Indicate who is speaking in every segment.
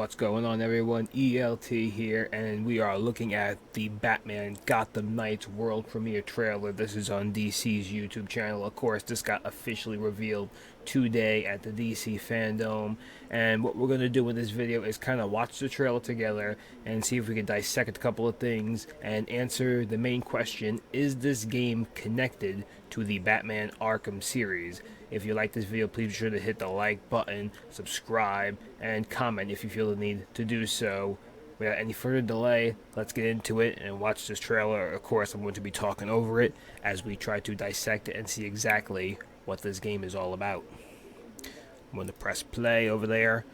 Speaker 1: what's going on, everyone? ELT here, and we are looking at the Batman Gotham Knights world premiere trailer. This is on DC's YouTube channel. Of course, this got officially revealed today at the DC Fandom, and what we're going to do with this video is kind of watch the trailer together and see if we can dissect a couple of things and answer the main question: is this game connected to the Batman Arkham series? If you like this video, please be sure to hit the like button, subscribe, and comment if you feel the need to do so. Without any further delay, let's get into it and watch this trailer. Of course, I'm going to be talking over it as we try to dissect it and see exactly what this game is all about. I'm going to press play over there.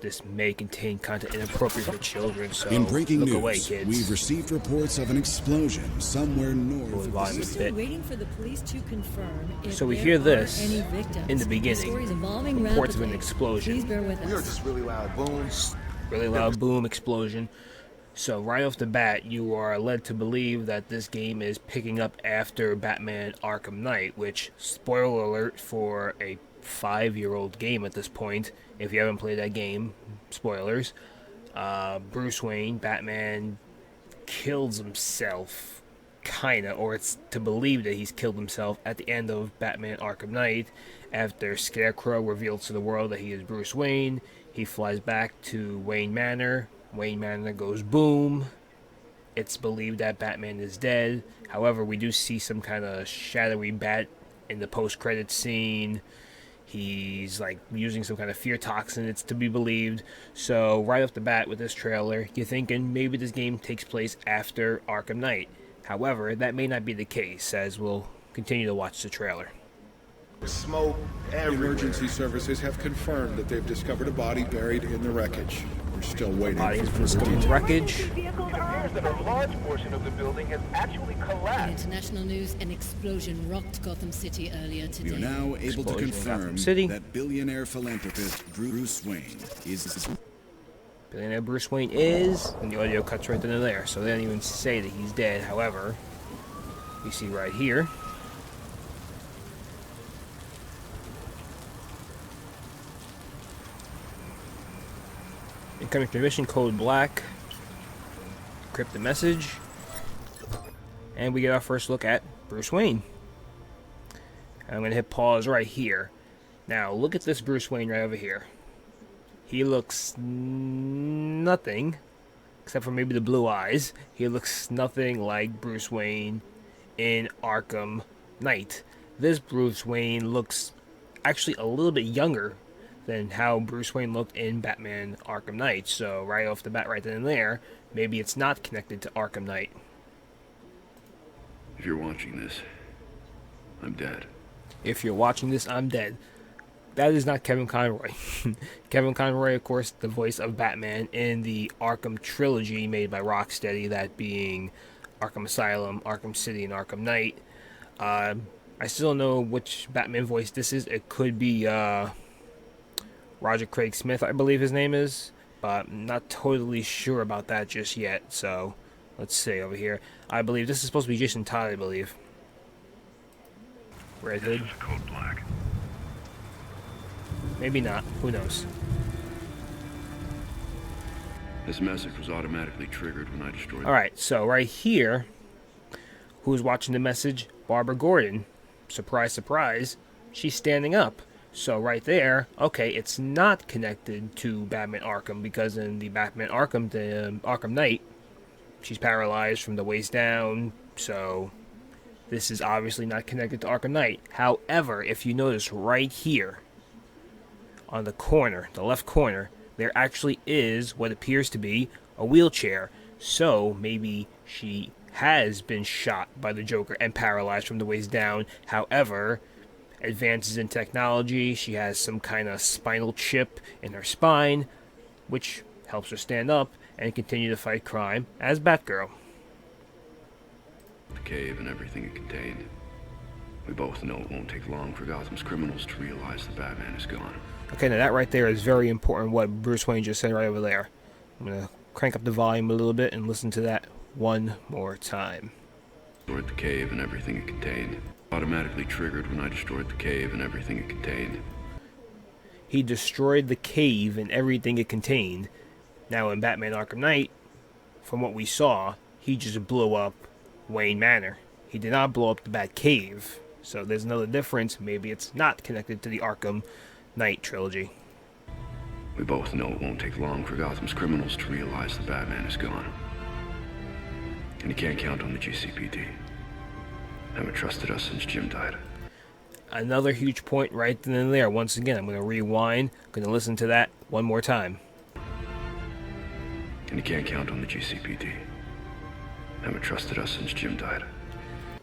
Speaker 1: This may contain content inappropriate for children, so
Speaker 2: in breaking
Speaker 1: look
Speaker 2: news,
Speaker 1: away, kids.
Speaker 2: We've received reports of an explosion somewhere north of the
Speaker 3: We're still waiting for the police to confirm if
Speaker 1: So we
Speaker 3: there
Speaker 1: hear
Speaker 3: are
Speaker 1: this
Speaker 3: any victims.
Speaker 1: in the beginning.
Speaker 3: story's evolving
Speaker 1: Reports of
Speaker 3: rapidly.
Speaker 1: an explosion.
Speaker 3: Please bear with us.
Speaker 4: We heard this really loud boom.
Speaker 1: Really loud boom explosion. So right off the bat, you are led to believe that this game is picking up after Batman Arkham Knight, which, spoiler alert for a 5-year-old game at this point, if you haven't played that game, spoilers. Bruce Wayne, Batman, kills himself, kinda, or it's to believe that he's killed himself at the end of Batman Arkham Knight. After Scarecrow reveals to the world that he is Bruce Wayne, he flies back to Wayne Manor. Wayne Manor goes boom. It's believed that Batman is dead. However, we do see some kind of shadowy bat in the post-credits scene. He's like using some kind of fear toxin, it's to be believed. So right off the bat with this trailer, you're thinking maybe this game takes place after Arkham Knight. However, that may not be the case, as we'll continue to watch the trailer.
Speaker 4: Smoke everywhere.
Speaker 5: Emergency services have confirmed that they've discovered a body buried in the wreckage. We're still waiting
Speaker 1: Body has
Speaker 5: for
Speaker 1: been discovered in the wreckage.
Speaker 6: It appears that a large portion of the building has actually
Speaker 3: In
Speaker 6: collapsed.
Speaker 3: international news, an explosion rocked Gotham City earlier today.
Speaker 2: We are now able to
Speaker 1: Explosion in
Speaker 2: confirm
Speaker 1: Gotham City.
Speaker 2: that billionaire philanthropist Bruce Wayne is...
Speaker 1: Billionaire Bruce Wayne is, and the audio cuts right then and there, so they don't even say that he's dead. However, you see right here, incoming transmission code black, encrypt the message, and we get our first look at Bruce Wayne. I'm going to hit pause right here. Now look at this Bruce Wayne right over here. He looks nothing, except for maybe the blue eyes, he looks nothing like Bruce Wayne in Arkham Knight. This Bruce Wayne looks actually a little bit younger than how Bruce Wayne looked in Batman Arkham Knight. So right off the bat, right then and there, maybe it's not connected to Arkham Knight.
Speaker 7: If you're watching this, I'm dead.
Speaker 1: If you're watching this, I'm dead. That is not Kevin Conroy. Kevin Conroy, of course, the voice of Batman in the Arkham trilogy made by Rocksteady, that being Arkham Asylum, Arkham City, and Arkham Knight. I still don't know which Batman voice this is. It could be Roger Craig Smith, I believe his name is, but I'm not totally sure about that just yet. So let's see over here. I believe this is supposed to be Jason Todd, I believe. Red Hood.
Speaker 7: This is code black.
Speaker 1: Maybe not. Who knows?
Speaker 7: This message was automatically triggered when I destroyed.
Speaker 1: Alright, so right here, who's watching the message? Barbara Gordon. Surprise, surprise. She's standing up. So right there, okay, it's not connected to Batman Arkham, because in the Batman Arkham, the Arkham Knight, she's paralyzed from the waist down, so this is obviously not connected to Arkham Knight. However, if you notice right here, on the corner, the left corner, there actually is what appears to be a wheelchair. So maybe she has been shot by the Joker and paralyzed from the waist down. However, advances in technology, she has some kind of spinal chip in her spine, which helps her stand up and continue to fight crime as Batgirl.
Speaker 7: The cave and everything it contained. We both know it won't take long for Gotham's criminals to realize that Batman is gone.
Speaker 1: Okay, now that right there is very important, what Bruce Wayne just said right over there. I'm going to crank up the volume a little bit and listen to that one more time.
Speaker 7: Destroyed the cave and everything it contained. Automatically triggered when I destroyed the cave and everything it contained.
Speaker 1: He destroyed the cave and everything it contained. Now in Batman Arkham Knight, from what we saw, he just blew up Wayne Manor. He did not blow up the Batcave. So there's another difference. Maybe it's not connected to the Arkham Knight trilogy.
Speaker 7: We both know it won't take long for Gotham's criminals to realize the Batman is gone. And you can't count on the GCPD. Haven't trusted us since Jim died.
Speaker 1: Another huge point right then and there. Once again, I'm going to rewind. I'm going to listen to that one more time.
Speaker 7: And you can't count on the GCPD. Haven't trusted us since Jim died.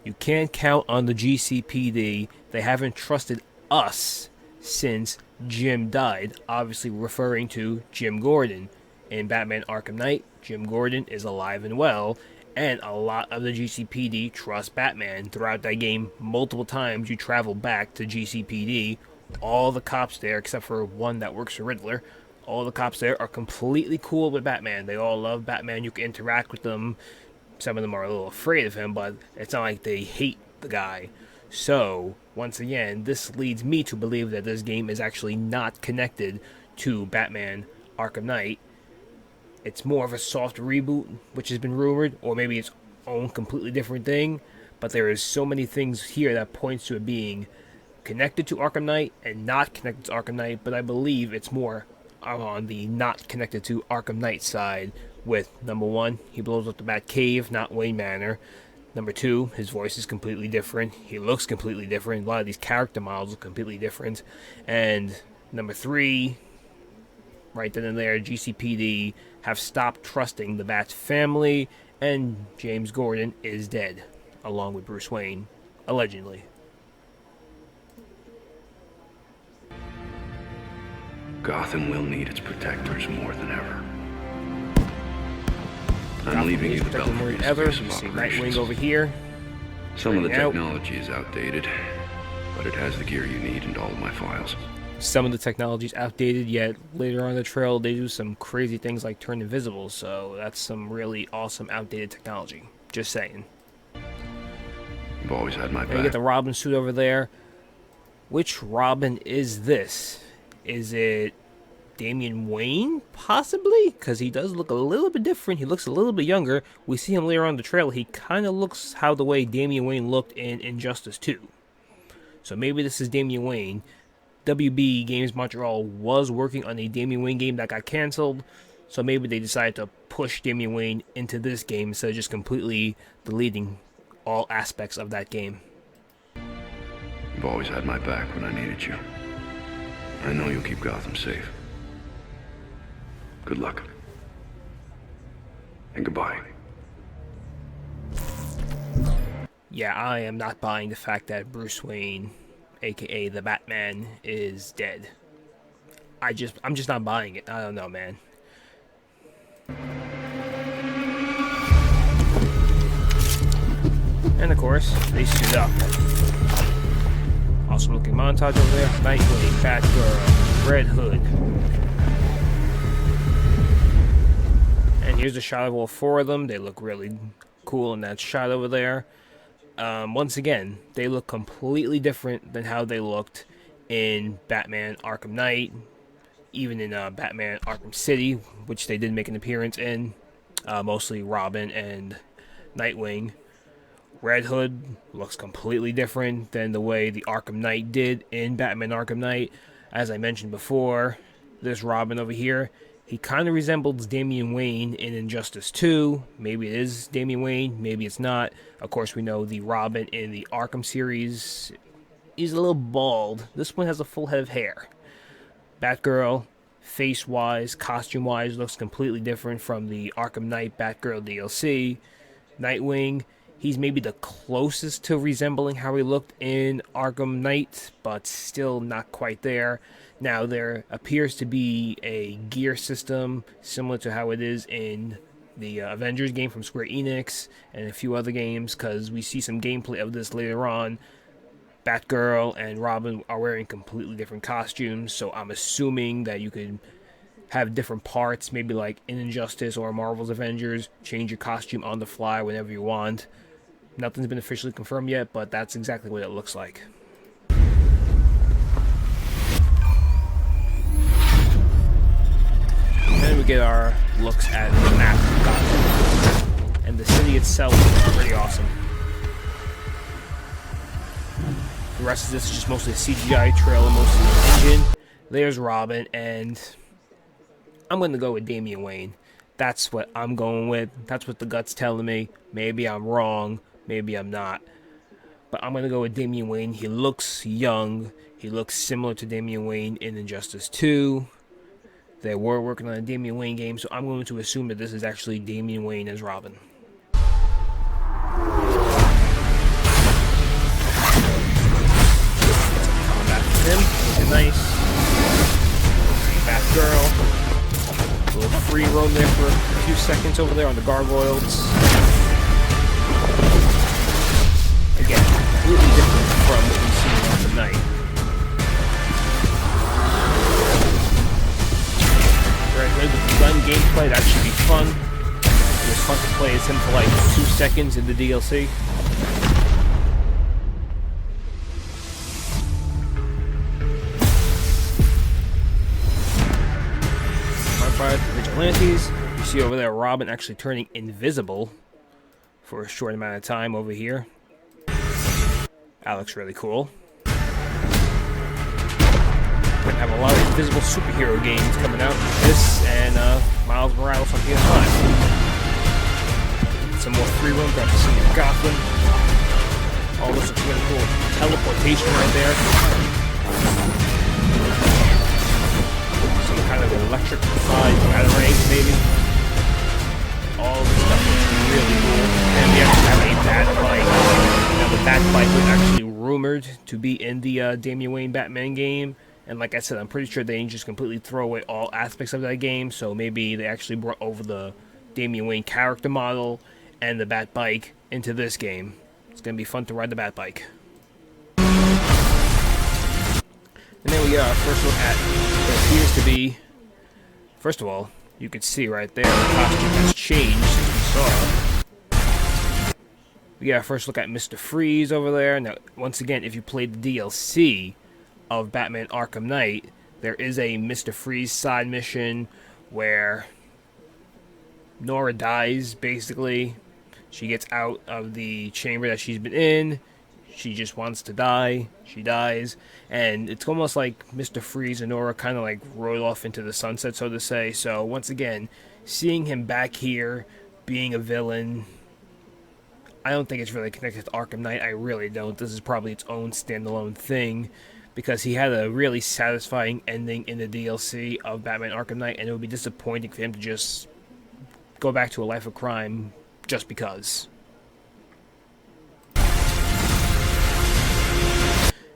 Speaker 1: You can't count on the GCPD. They haven't trusted us since Jim died. Obviously referring to Jim Gordon. In Batman Arkham Knight, Jim Gordon is alive and well. And a lot of the GCPD trust Batman. Throughout that game, multiple times you travel back to GCPD. All the cops there, except for one that works for Riddler, all the cops there are completely cool with Batman. They all love Batman. You can interact with them. Some of them are a little afraid of him, but it's not like they hate the guy. So, once again, this leads me to believe that this game is actually not connected to Batman Arkham Knight. It's more of a soft reboot, which has been rumored, or maybe its own completely different thing. But there is so many things here that points to it being connected to Arkham Knight and not connected to Arkham Knight. But I believe it's more on the not connected to Arkham Knight side. With number one, he blows up the Batcave, not Wayne Manor. Number two, his voice is completely different. He looks completely different. A lot of these character models are completely different. And number three, right then and there, GCPD have stopped trusting the Bat's family, and James Gordon is dead, along with Bruce Wayne, allegedly.
Speaker 7: Gotham will need its protectors more than ever. I'm
Speaker 1: Gotham
Speaker 7: leaving you
Speaker 1: needs
Speaker 7: the
Speaker 1: protected more
Speaker 7: Belfry
Speaker 1: than ever.
Speaker 7: to do
Speaker 1: You
Speaker 7: some
Speaker 1: see
Speaker 7: operations.
Speaker 1: Nightwing over here.
Speaker 7: Some of the
Speaker 1: Bring it out.
Speaker 7: technology is outdated, but it has the gear you need and all of my files.
Speaker 1: Some of the technology is outdated, yet later on in the trail they do some crazy things like turn invisible, so that's some really awesome outdated technology. Just saying.
Speaker 7: You've always had my
Speaker 1: And you
Speaker 7: back.
Speaker 1: get the Robin suit over there. Which Robin is this? Is it Damian Wayne, possibly? Because he does look a little bit different. He looks a little bit younger. We see him later on in the trail. He kind of looks how the way Damian Wayne looked in Injustice 2. So maybe this is Damian Wayne. WB Games Montreal was working on a Damian Wayne game that got canceled, so maybe they decided to push Damian Wayne into this game instead of just completely deleting all aspects of that game.
Speaker 7: You've always had my back when I needed you. I know you'll keep Gotham safe. Good luck. And goodbye.
Speaker 1: Yeah, I am not buying the fact that Bruce Wayne, aka the Batman, is dead. I'm just not buying it. I don't know, man. And of course, they suit up. Awesome looking montage over there. Nightwing, Batgirl, Red Hood. And here's a shot of all four of them. They look really cool in that shot over there. Once again, they look completely different than how they looked in Batman Arkham Knight, even in Batman Arkham City, which they did make an appearance in, mostly Robin and Nightwing. Red Hood looks completely different than the way the Arkham Knight did in Batman Arkham Knight. As I mentioned before, this Robin over here, he kind of resembles Damian Wayne in Injustice 2. Maybe it is Damian Wayne, maybe it's not. Of course, we know the Robin in the Arkham series is a little bald. This one has a full head of hair. Batgirl, face-wise, costume-wise, looks completely different from the Arkham Knight Batgirl DLC. Nightwing, he's maybe the closest to resembling how he looked in Arkham Knight, but still not quite there. Now, there appears to be a gear system similar to how it is in the Avengers game from Square Enix and a few other games, because we see some gameplay of this later on. Batgirl and Robin are wearing completely different costumes, so I'm assuming that you could have different parts, maybe like in Injustice or Marvel's Avengers, change your costume on the fly whenever you want. Nothing's been officially confirmed yet, but that's exactly what it looks like. And we get our looks at the map of Gotham. And the city itself is pretty awesome. The rest of this is just mostly a CGI trailer, mostly the engine. There's Robin, and I'm going to go with Damian Wayne. That's what I'm going with. That's what the gut's telling me. Maybe I'm wrong. Maybe I'm not. But I'm going to go with Damian Wayne. He looks young. He looks similar to Damian Wayne in Injustice 2. They were working on a Damian Wayne game, so I'm going to assume that this is actually Damian Wayne as Robin. Him, looking nice. Batgirl. A little free roam there for a few seconds over there on the gargoyles. Again, completely different from what we've seen on the night. Right here with the gun gameplay, that should be fun. It was fun to play as him for like 2 seconds in the DLC. Vigilantes. You see over there Robin actually turning invisible for a short amount of time over here. That looks really cool. We're gonna have a lot of invisible superhero games coming out. This and Miles Morales on PS5. Some more free room throughout the city of Gotham. All this looks really cool. Teleportation right there. Kind of electrified batarangs, maybe. All this stuff looks really cool. And we actually have a bat bike. Now, the bat bike was actually rumored to be in the Damian Wayne Batman game. And like I said, I'm pretty sure they didn't just completely throw away all aspects of that game. So maybe they actually brought over the Damian Wayne character model and the bat bike into this game. It's going to be fun to ride the bat bike. And then we get our first look at what appears to be, first of all, you can see right there, the costume has changed, as we saw. We get our first look at Mr. Freeze over there. Now, once again, if you played the DLC of Batman Arkham Knight, there is a Mr. Freeze side mission where Nora dies, basically. She gets out of the chamber that she's been in. She just wants to die. She dies. And it's almost like Mr. Freeze and Nora kind of like rode off into the sunset, so to say. So once again, seeing him back here, being a villain, I don't think it's really connected to Arkham Knight. I really don't. This is probably its own standalone thing, because he had a really satisfying ending in the DLC of Batman Arkham Knight, and it would be disappointing for him to just go back to a life of crime just because.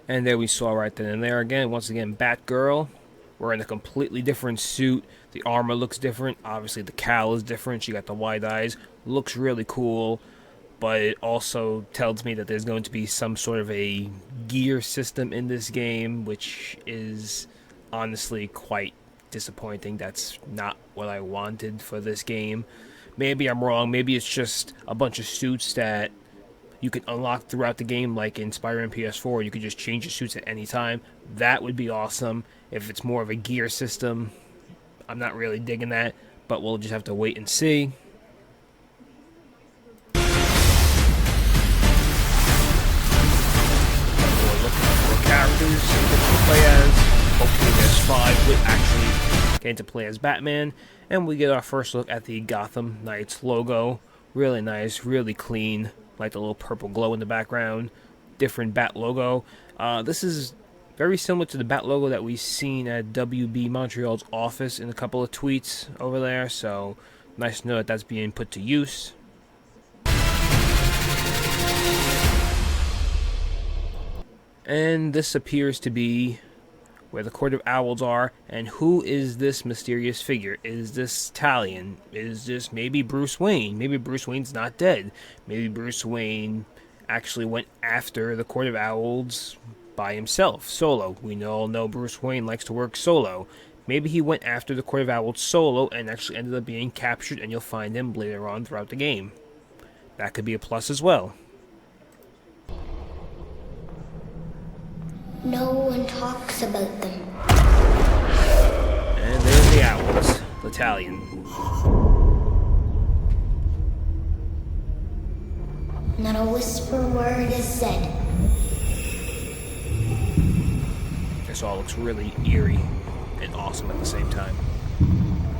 Speaker 1: And there we saw right then and there again, once again, Batgirl. We're in a completely different suit. The armor looks different. Obviously, the cowl is different. She got the wide eyes. Looks really cool. But it also tells me that there's going to be some sort of a gear system in this game, which is honestly quite disappointing. That's not what I wanted for this game. Maybe I'm wrong. Maybe it's just a bunch of suits that you can unlock throughout the game, like in Spider-Man PS4. You could just change your suits at any time. That would be awesome. If it's more of a gear system, I'm not really digging that, but we'll just have to wait and see. We're looking for characters to play as. Hopefully there's 5 with actually getting to play as Batman. And we get our first look at the Gotham Knights logo. Really nice, really clean. Like the little purple glow in the background. Different bat logo. This is very similar to the bat logo that we've seen at WB Montreal's office in a couple of tweets over there. So nice to know that that's being put to use. And this appears to be where the Court of Owls are. And who is this mysterious figure? Is this Talion? Is this maybe Bruce Wayne? Maybe Bruce Wayne's not dead. Maybe Bruce Wayne actually went after the Court of Owls by himself, solo. We all know Bruce Wayne likes to work solo. Maybe he went after the Court of Owls solo and actually ended up being captured, and you'll find him later on throughout the game. That could be a plus as well.
Speaker 8: No one talks about them.
Speaker 1: And there's the Owls. Italian.
Speaker 8: Not a whisper word is said.
Speaker 1: This all looks really eerie and awesome at the same time.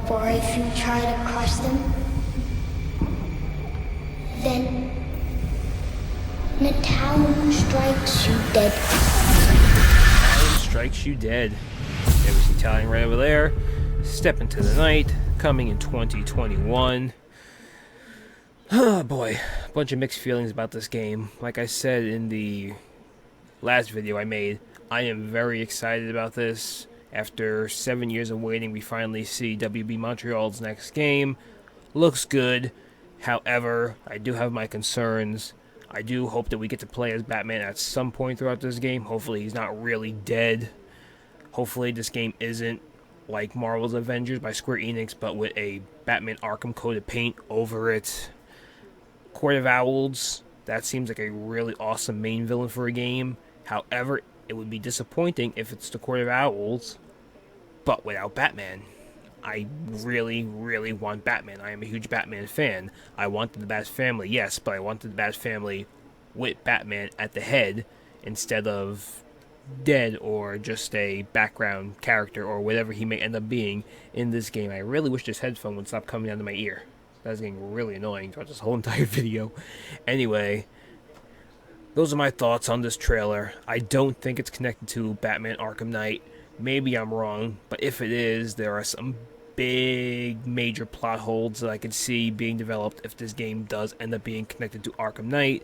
Speaker 8: For if you try to crush them, then Natal strikes you dead.
Speaker 1: Italian strikes you dead. There was Italian right over there. Step into the Night, coming in 2021. Oh boy, a bunch of mixed feelings about this game. Like I said in the last video I made, I am very excited about this. After 7 years of waiting, we finally see WB Montreal's next game. Looks good. However, I do have my concerns. I do hope that we get to play as Batman at some point throughout this game. Hopefully he's not really dead. Hopefully this game isn't like Marvel's Avengers by Square Enix, but with a Batman Arkham coated paint over it. Court of Owls, that seems like a really awesome main villain for a game. However, it would be disappointing if it's the Court of Owls, but without Batman. I really, really want Batman. I am a huge Batman fan. I wanted the Bat family, yes, but I wanted the Bat family with Batman at the head instead of dead or just a background character or whatever he may end up being in this game. I really wish this headphone would stop coming down to my ear. That's getting really annoying throughout this whole entire video. Anyway, those are my thoughts on this trailer. I don't think it's connected to Batman Arkham Knight. Maybe I'm wrong, but if it is, there are some big major plot holes that I could see being developed if this game does end up being connected to Arkham Knight.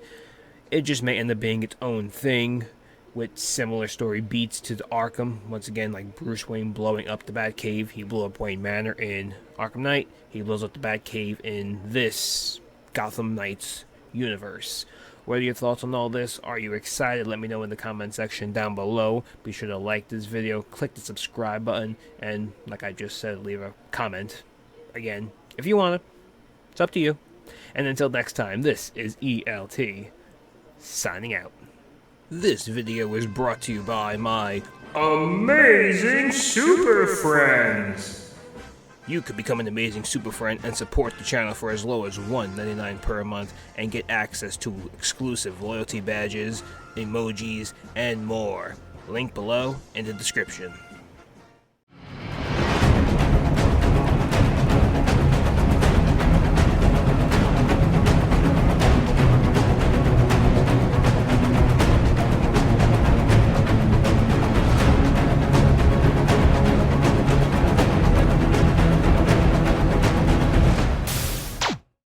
Speaker 1: It just may end up being its own thing with similar story beats to the Arkham. Once again, like Bruce Wayne blowing up the Batcave. He blew up Wayne Manor in Arkham Knight. He blows up the Batcave in this Gotham Knights universe. What are your thoughts on all this? Are you excited? Let me know in the comment section down below. Be sure to like this video, click the subscribe button, and like I just said, leave a comment. Again, if you want to. It's up to you. And until next time, this is ELT, signing out. This video is brought to you by my amazing super friends. You could become an amazing super friend and support the channel for as low as $1.99 per month and get access to exclusive loyalty badges, emojis, and more. Link below in the description.